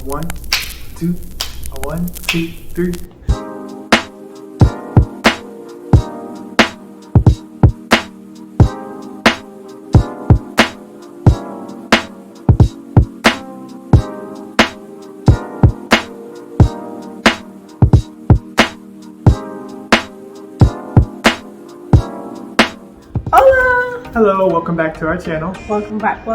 One, two, 1, 2, 3. Hola! Hello, welcome back to our channel. Welcome back.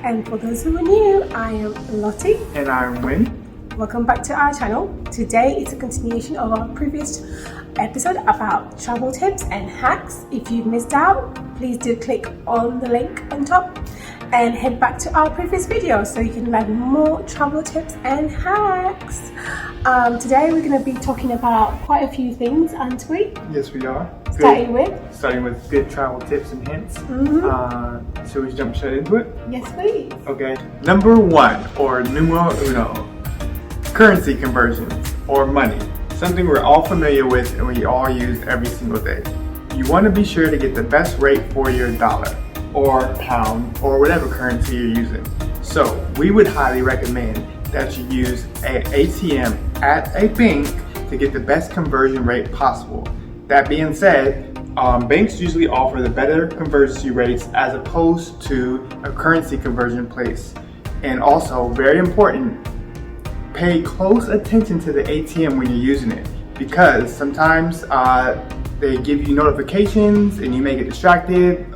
And for those who are new, I am Lottie. And I'm Wyn. Welcome back to our channel. Today is a continuation of our previous episode about travel tips and hacks. If you missed out, please do click on the link on top and head back to our previous video so you can learn more travel tips and hacks. Today we're going to be talking about quite a few things, aren't we? Yes, we are. Starting with good travel tips and hints. Should we jump straight into it? Yes, please. Okay. Number 1, or numero uno, currency conversions or money. Something we're all familiar with and we all use every single day. You want to be sure to get the best rate for your dollar or pound or whatever currency you're using. So we would highly recommend that you use an ATM at a bank to get the best conversion rate possible. That being said, banks usually offer the better conversion rates as opposed to a currency conversion place. And also, very important, pay close attention to the ATM when you're using it, because sometimes they give you notifications and you may get distracted.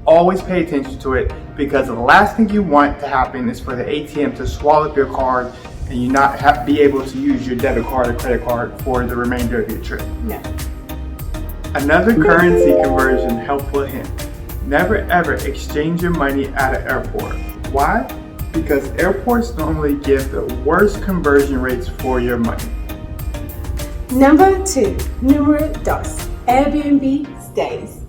Always pay attention to it, because the last thing you want to happen is for the ATM to swallow up your card and you not be able to use your debit card or credit card for the remainder of your trip. No. Another currency conversion helpful hint: never ever exchange your money at an airport. Why? Because airports normally give the worst conversion rates for your money. Number 2, numero dos, Airbnb Stays.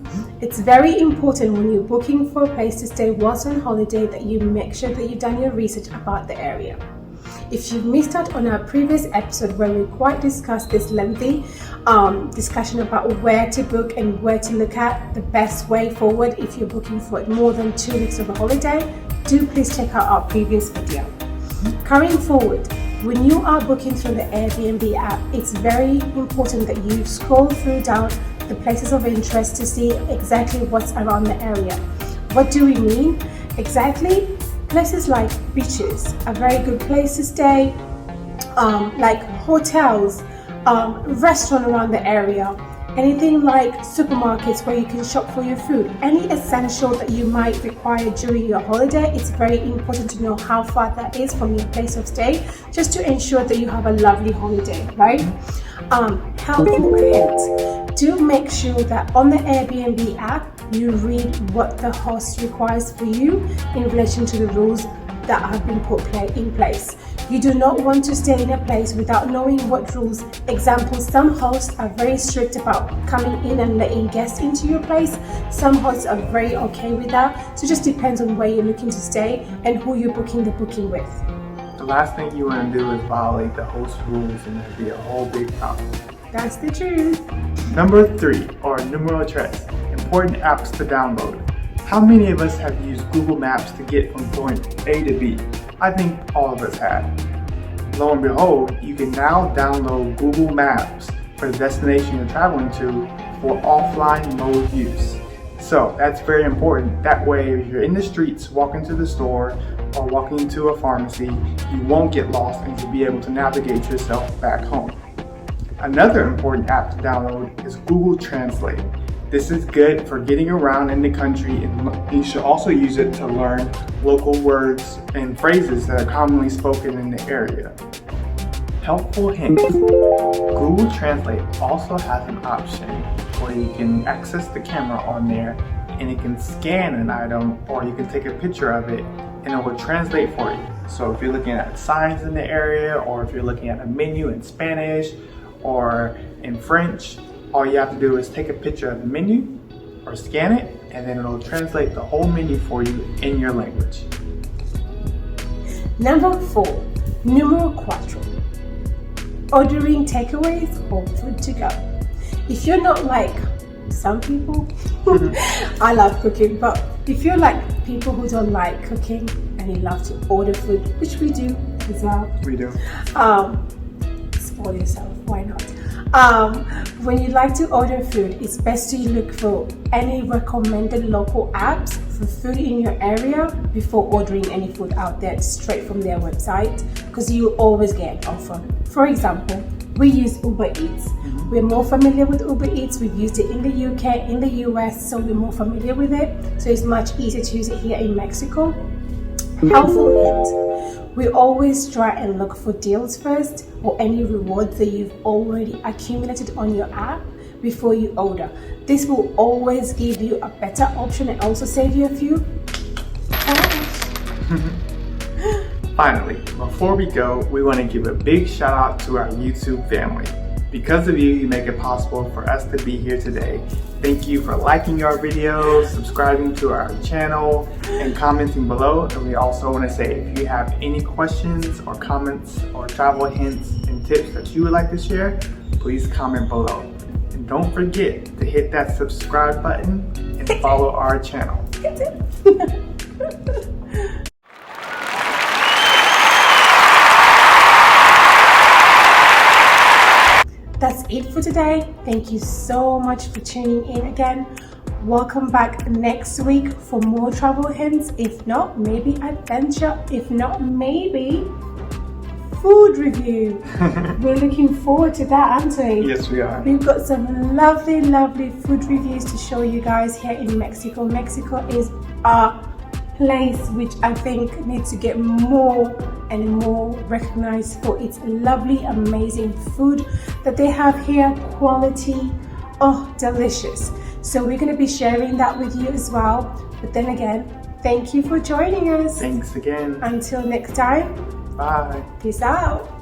It's very important when you're booking for a place to stay whilst on holiday that you make sure that you've done your research about the area. If you've missed out on our previous episode where we quite discussed this lengthy discussion about where to book and where to look at the best way forward if you're booking for more than 2 weeks of a holiday, do please check out our previous video. Carrying forward, when you are booking through the Airbnb app, it's very important that you scroll through down the places of interest to see exactly what's around the area. What do we mean? Exactly, places like beaches, a very good place to stay, like hotels, restaurant around the area, anything like supermarkets where you can shop for your food, any essential that you might require during your holiday. It's very important to know how far that is from your place of stay, just to ensure that you have a lovely holiday, right? Helpful hint: do make sure that on the Airbnb app you read what the host requires for you in relation to the rules that have been put in place. You do not want to stay in a place without knowing what rules. Example, some hosts are very strict about coming in and letting guests into your place. Some hosts are very okay with that. So it just depends on where you're looking to stay and who you're booking the booking with. The last thing you want to do is violate the host rules and there'll be a whole big problem. That's the truth. Number 3, or numero tres, important apps to download. How many of us have used Google Maps to get from point A to B? I think all of us have. Lo and behold, you can now download Google Maps for the destination you're traveling to for offline mode use. So that's very important. That way, if you're in the streets, walking to the store, or walking to a pharmacy, you won't get lost and you'll be able to navigate yourself back home. Another important app to download is Google Translate. This is good for getting around in the country, and you should also use it to learn local words and phrases that are commonly spoken in the area. Helpful hints: Google Translate also has an option where you can access the camera on there and it can scan an item, or you can take a picture of it and it will translate for you. So if you're looking at signs in the area, or if you're looking at a menu in Spanish or in French, all you have to do is take a picture of the menu or scan it, and then it'll translate the whole menu for you in your language. Number 4, numero cuatro, ordering takeaways or food to go. If you're not like some people, I love cooking, but if you're like people who don't like cooking and you love to order food, which we do, as well. We do. Spoil yourself, why not? When you like to order food, it's best to look for any recommended local apps for food in your area before ordering any food out there straight from their website, because you always get an offer. For example, we use Uber Eats. We're more familiar with Uber Eats. We've used it in the UK, in the US, so we're more familiar with it. So it's much easier to use it here in Mexico. Helpful hint: we always try and look for deals first, or any rewards that you've already accumulated on your app before you order. This will always give you a better option and also save you a few cash. Finally, before we go, we want to give a big shout out to our YouTube family. Because of you, you make it possible for us to be here today. Thank you for liking our videos, subscribing to our channel, and commenting below. And we also want to say, if you have any questions or comments or travel hints and tips that you would like to share, please comment below. And don't forget to hit that subscribe button and follow our channel. That's it for today. Thank you so much for tuning in again. Welcome back next week for more travel hints. If not, maybe adventure. If not, maybe food review. We're looking forward to that, aren't we? Yes, we are. We've got some lovely, lovely food reviews to show you guys here in Mexico. Mexico is a place which I think needs to get more and more recognized for its lovely, amazing food that they have here. Quality, oh, delicious. So we're going to be sharing that with you as well. But then again, thank you for joining us. Thanks again. Until next time, Bye. peace out.